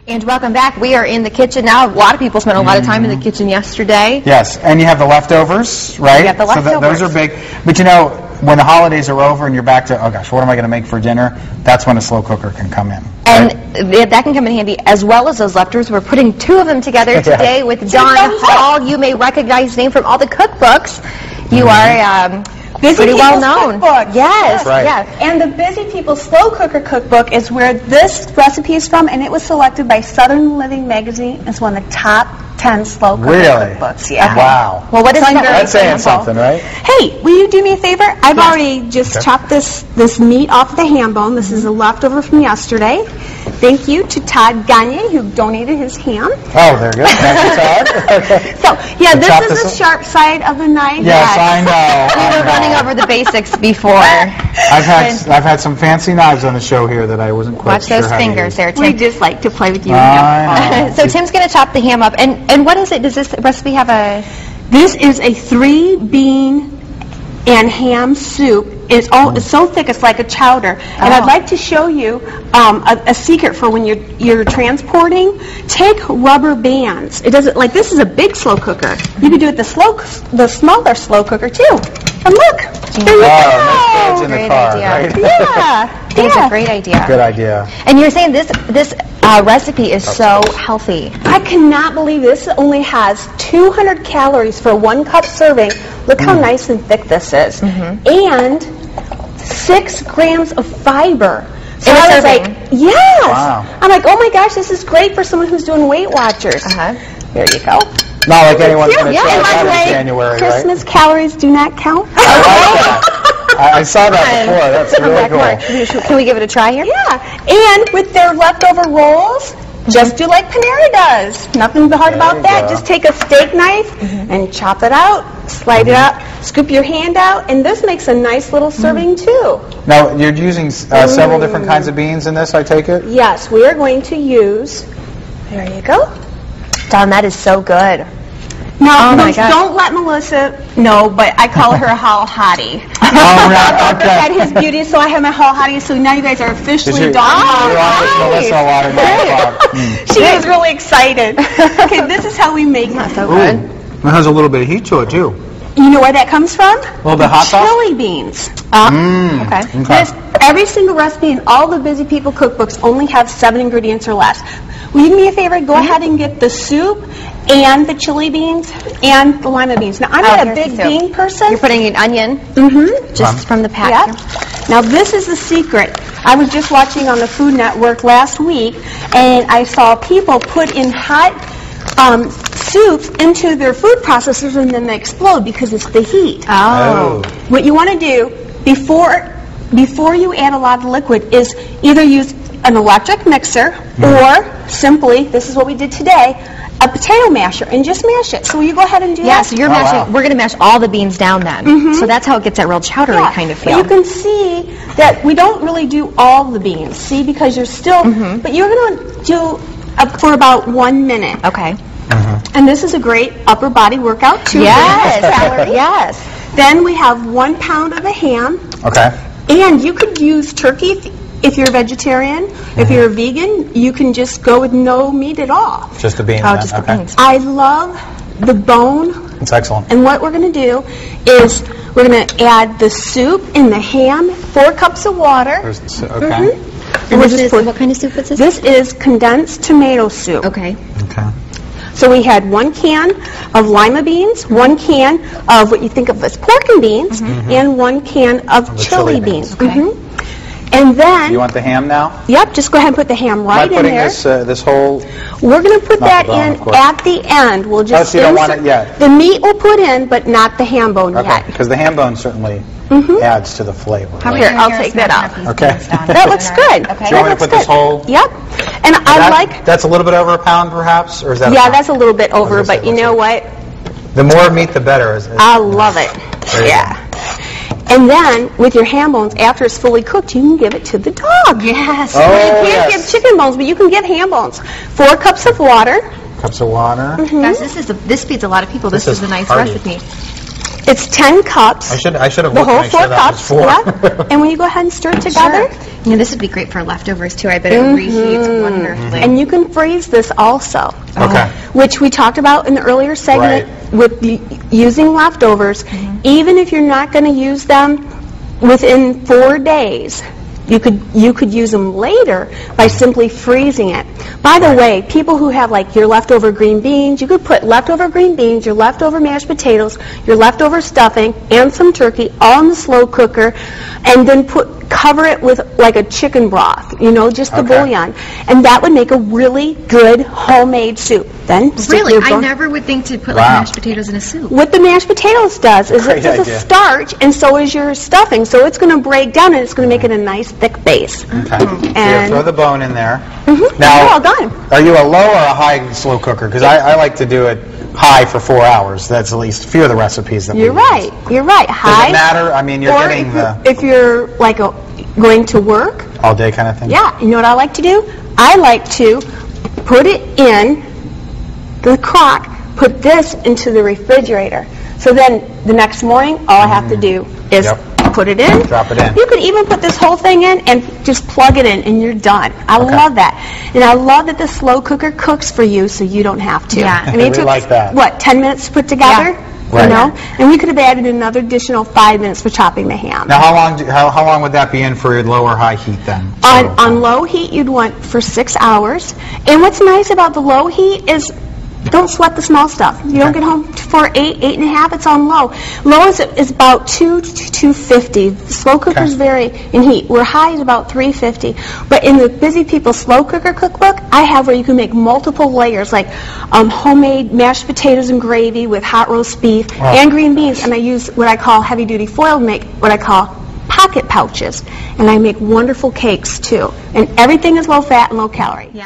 And welcome back. We are in the kitchen now. A lot of people spent a lot of time in the kitchen yesterday. Yes, and you have the leftovers, right? You have the leftovers. So those are big. But you know, when the holidays are over and you're back to, oh gosh, what am I going to make for dinner? That's when a slow cooker can come in. And that can come in handy, as well as those leftovers. We're putting two of them together today with Don Hall. You may recognize his name from all the cookbooks. You are pretty well known. Cookbook. Yes, right. Yes. And the Busy People Slow Cooker Cookbook is where this recipe is from, and it was selected by Southern Living Magazine as one of the top 10 slow cooker cookbooks. Yeah. Wow. Well, what is that? That's saying something, right? Hey, will you do me a favor? I've already just chopped this meat off the ham bone. This is a leftover from yesterday. Thank you to Todd Gagne, who donated his ham. Oh, there you go. Thank you, Todd. So, yeah, this is the sharp side of the knife. Yes, I know. We were running over the basics before. I've had some fancy knives on the show here that I wasn't quite sure. Watch those fingers there, Tim. We just like to play with you. So Tim's going to chop the ham up. And what is it? Does this recipe have a... This is a 3-bean and ham soup. It's so thick it's like a chowder. And I'd like to show you a secret for when you're transporting. Take rubber bands. It doesn't, like, this is a big slow cooker. You could do it the smaller slow cooker too. And look, there you go. Nice in the car, right? Yeah. That's a great idea. Good idea. And you're saying this recipe is so healthy. I cannot believe this only has 200 calories for 1 cup serving. Look how nice and thick this is. And 6 grams of fiber. So I was like, yes. Wow. I'm like, oh my gosh, this is great for someone who's doing Weight Watchers. There you go. Not like anyone's going to try And by that the way, in January, Christmas calories do not count. I like that. I saw that before. That's really cool. Can we give it a try here? Yeah. And with their leftover rolls, just do like Panera does. Nothing hard about that. Just take a steak knife and chop it out, slide it up, scoop your hand out, and this makes a nice little serving too. Now, you're using several different kinds of beans in this, I take it? Yes, we are going to use, there you go. Don, that is so good. Now, don't let Melissa know, but I call her Hall Hottie. At his beauty, so I have my Hall Hottie, so now you guys are officially Dawn. She is really excited. Okay, this is how we make it. So good. It has a little bit of heat to it, too. You know where that comes from? A little bit hot sauce? Chili beans. Okay. Every single recipe in all the Busy People cookbooks only have 7 ingredients or less. Will you do me a favor? Go ahead and get the soup and the chili beans and the lima beans. Now, I'm not a big bean person. You're putting an onion just from the pack. Yep. Now, this is the secret. I was just watching on the Food Network last week, and I saw people put in hot soups into their food processors, and then they explode because it's the heat. What you want to do before you add a lot of liquid is either use an electric mixer or simply, this is what we did today, a potato masher, and just mash it. So will you go ahead and do that? Yeah, so you're mashing, we're going to mash all the beans down then. So that's how it gets that real chowdery kind of feel. But you can see that we don't really do all the beans, see, because you're still, but you're going to do for about 1 minute. Okay. And this is a great upper body workout too. Yes. Then we have 1 pound of the ham. Okay. And you could use turkey if you're a vegetarian. If you're a vegan, you can just go with no meat at all. Just the beans. Just the beans. I love the bone. It's excellent. And what we're going to do is we're going to add the soup and the ham, 4 cups of water. Okay. And what kind of soup is this? This is condensed tomato soup. Okay. Okay. So we had 1 can of lima beans, 1 can of what you think of as pork and beans, and 1 can of chili beans. And then... You want the ham now? Yep, just go ahead and put the ham right in there. Am I putting this whole... We're going to put that in at the end. We'll just... so you don't want it yet? The meat we'll put in, but not the ham bone yet. Because the ham bone certainly adds to the flavor. Right? Here, I'll take that out. Okay. That looks good. Do you want me to put this whole... Yep. And I like... That's a little bit over 1 pound, perhaps? Or is that that's a little bit over, but you know what? The more meat, the better. I love it. Yeah. And then, with your ham bones, after it's fully cooked, you can give it to the dog. Yes. You can't give chicken bones, but you can give ham bones. 4 cups of water. Cups of water. Guys, this feeds a lot of people. This is a nice recipe. It's 10 cups. I should have the looked whole to make 4 sure that cups. was 4. And when you go ahead and stir it together, You know, this would be great for leftovers too. I bet it reheats wonderfully. And you can freeze this also. Okay. Which we talked about in the earlier segment with using leftovers. Even if you're not going to use them within 4 days, you could use them later by simply freezing it. By the way, people who have like your leftover green beans, you could put leftover green beans, your leftover mashed potatoes, your leftover stuffing, and some turkey all in the slow cooker, and then cover it with like a chicken broth, you know, just the bouillon. And that would make a really good homemade soup. Then really, I never would think to put like mashed potatoes in a soup. What the mashed potatoes does is it's a starch, and so is your stuffing. So it's going to break down, and it's going to make it a nice thick base. Okay. And so you throw the bone in there. Now, you're all done. Are you a low or a high slow cooker? Because I like to do it high for 4 hours. That's at least a few of the recipes that we use. You're right. High. Does it matter? I mean, you're getting if you're like going to work. All day kind of thing? Yeah. You know what I like to do? I like to put it in the crock, put this into the refrigerator. So then the next morning, all I have to do is put it in. Drop it in. You could even put this whole thing in and just plug it in, and you're done. I love that. And I love that the slow cooker cooks for you so you don't have to. Yeah. I mean, it took, like that. what, 10 minutes to put together? Yeah. Right. You know? And we could have added another additional 5 minutes for chopping the ham. Now, how long would that be in for low or high heat then? On low heat, you'd want for 6 hours. And what's nice about the low heat is don't sweat the small stuff. You don't get home for 8 and a half, it's on low. Low is about 2 to 250. Slow cookers vary in heat, where high is about 350. But in the Busy People Slow Cooker Cookbook, I have where you can make multiple layers, like homemade mashed potatoes and gravy with hot roast beef and green beans. And I use what I call heavy-duty foil to make what I call pocket pouches. And I make wonderful cakes, too. And everything is low-fat and low-calorie.